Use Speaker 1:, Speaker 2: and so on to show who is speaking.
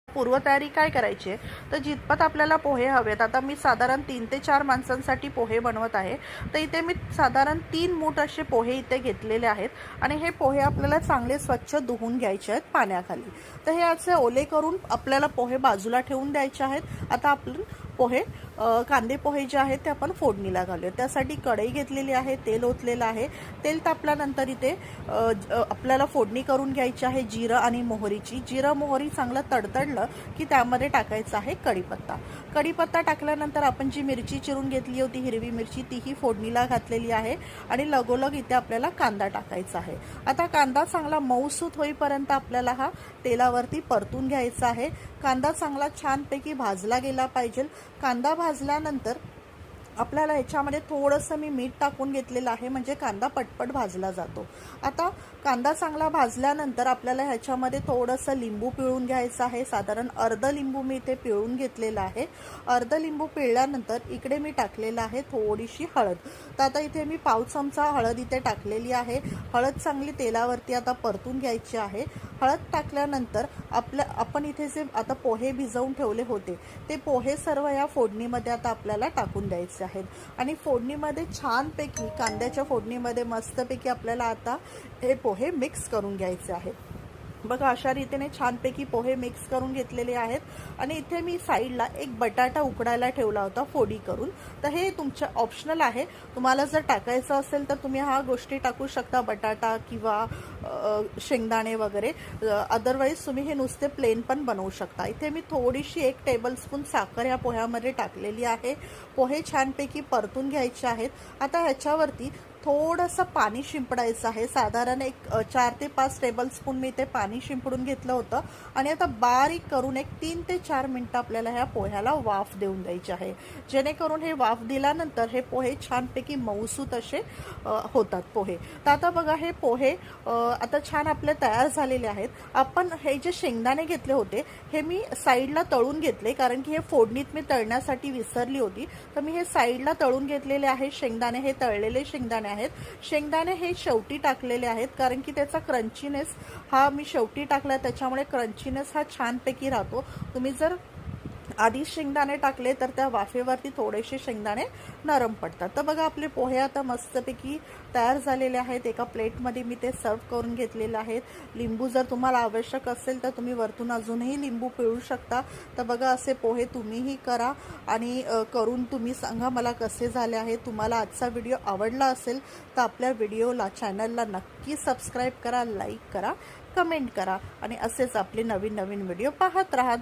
Speaker 1: पूर्वतयारी काय करायची आहे तर जितपत आपल्याला पोहे हवेत, आता मी साधारण 3 ते 4 माणसांसाठी पोहे बनवत आहे, तर इथे मी साधारण 3 मूठ असे पोहे इथे घेतलेले आहेत आणि हे पोहे आपल्याला चांगले स्वच्छ धुवून घ्यायचे आहेत पाण्याखाली। तर हे असे ओले करून आपल्याला पोहे बाजूला ठेवून द्यायचे आहेत। आता आपण पोहे कांदे पोहे जे आहेत ते आपण फोडणीला घालूया। त्यासाठी कढई घेतलेली आहे, तेल ओतलेलं आहे। तेल तापल्यानंतर इथे आपल्याला फोडणी करून घ्यायची आहे जिरं आणि मोहरीची। जिरं मोहरी चांगलं तडतडलं की त्यामध्ये टाकायचं आहे कढीपत्ता। कढीपत्ता टाकल्यानंतर आपण जी मिरची चिरून घेतली होती हिरवी मिरची तीही फोडणीला घातलेली आहे आणि लगोलग इथे आपल्याला कांदा टाकायचा आहे। आता कांदा चांगला मऊसूत होईपर्यंत आपल्याला हा तेलावरती परतून घ्यायचा आहे। कांदा चांगला छानपैकी भाजला गेला पाहिजे। कांदा भाजल्यानंतर आपल्याला ह्याच्यामध्ये थोडंसं मी मीठ टाकून घेतलेलं आहे, म्हणजे कांदा पटपट भाजला जातो। आता कांदा चांगला भाजल्यानंतर आपल्याला ह्याच्यामध्ये थोडंसं लिंबू पिळून घ्यायचं आहे। साधारण अर्ध लिंबू मी इथे पिळून घेतलेला आहे। अर्ध लिंबू पिळल्यानंतर इकडे मी टाकलेलं आहे थोडीशी हळद। तर आता इथे मी पाव चमचा हळद इथे टाकलेली आहे। हळद चांगली तेलावरती आता परतून घ्यायची आहे। हळद टाकल्यानंतर आपण इथे जे आता पोहे भिजवून ठेवले होते ते पोहे सर्व या फोडणीमध्ये आता आपल्याला टाकून द्यायचे आहेत आणि फोडणीमध्ये छानपैकी कांद्याच्या फोडणीमध्ये मस्तपैकी आपल्याला आता हे पोहे मिक्स करून घ्यायचे आहेत। बघा अशा रीतीने छानपैकी पोहे मिक्स करून घेतलेले आहेत आणि इथे मी साईडला एक बटाटा उकडायला ठेवला होता फोडी करून। तर हे तुमच्या ऑप्शनल आहे, तुम्हाला जर टाकायचं असेल तर तुम्ही हा गोष्टी टाकू शकता, बटाटा किंवा शेंगदाणे वगैरे। अदरवाईज तुम्ही हे नुसते प्लेन पण बनवू शकता। इथे मी थोडीशी 1 टेबलस्पून साखर या पोह्यामध्ये टाकलेली आहे। पोहे छानपैकी परतून घ्यायचे आहेत। आता ह्याच्यावरती थोडंसं पाणी शिंपडायचं आहे। साधारण एक 4 ते 5 टेबलस्पून मी ते पाणी शिंपडून घेतलं होतं आणि आता बारीक करून एक 3 ते 4 मिनिटं आपल्याला ह्या पोह्याला वाफ देऊन द्यायची आहे, जेणेकरून हे वाफ दिल्यानंतर हे पोहे छानपैकी मऊसूत असे होतात पोहे। तर आता बघा हे पोहे आता छान आपले तयार झालेले आहेत। आपण हे जे शेंगदाणे घेतले होते हे मी साईडला तळून घेतले, कारण की हे फोडणीत मी तळण्यासाठी विसरली होती, तर मी हे साईडला तळून घेतलेले आहे शेंगदाणे। हे तळलेले शेंगदाणे आहेत। शेंगदाणे हे शेवटी टाकलेले आहेत, कारण की त्याचा क्रंचीनेस हा मी शेवटी टाकला, त्याच्यामुळे क्रंचीनेस हा छानपैकी राहतो। तुम्ही जर आधी शेंगदाणे टाकले तर त्या वाफेवरती थोडेसे शेंगदाणे नरम पडतात। तर बघा आपले पोहे आता मस्तपैकी तयार झालेले आहेत। एका प्लेटमध्ये मी ते सर्व करून घेतलेले आहेत। लिंबू जर तुम्हाला आवश्यक असेल तर तुम्ही वरतून अजूनही लिंबू पिळू शकता। तर बघा असे पोहे तुम्हीही करा आणि करून तुम्ही सांगा मला कसे झाले आहेत। तुम्हाला आजचा व्हिडिओ आवडला असेल तर आपल्या व्हिडिओला चॅनलला नक्की सबस्क्राईब करा, लाईक करा, कमेंट करा आणि असेच आपले नवीन नवीन व्हिडिओ पाहत राहा।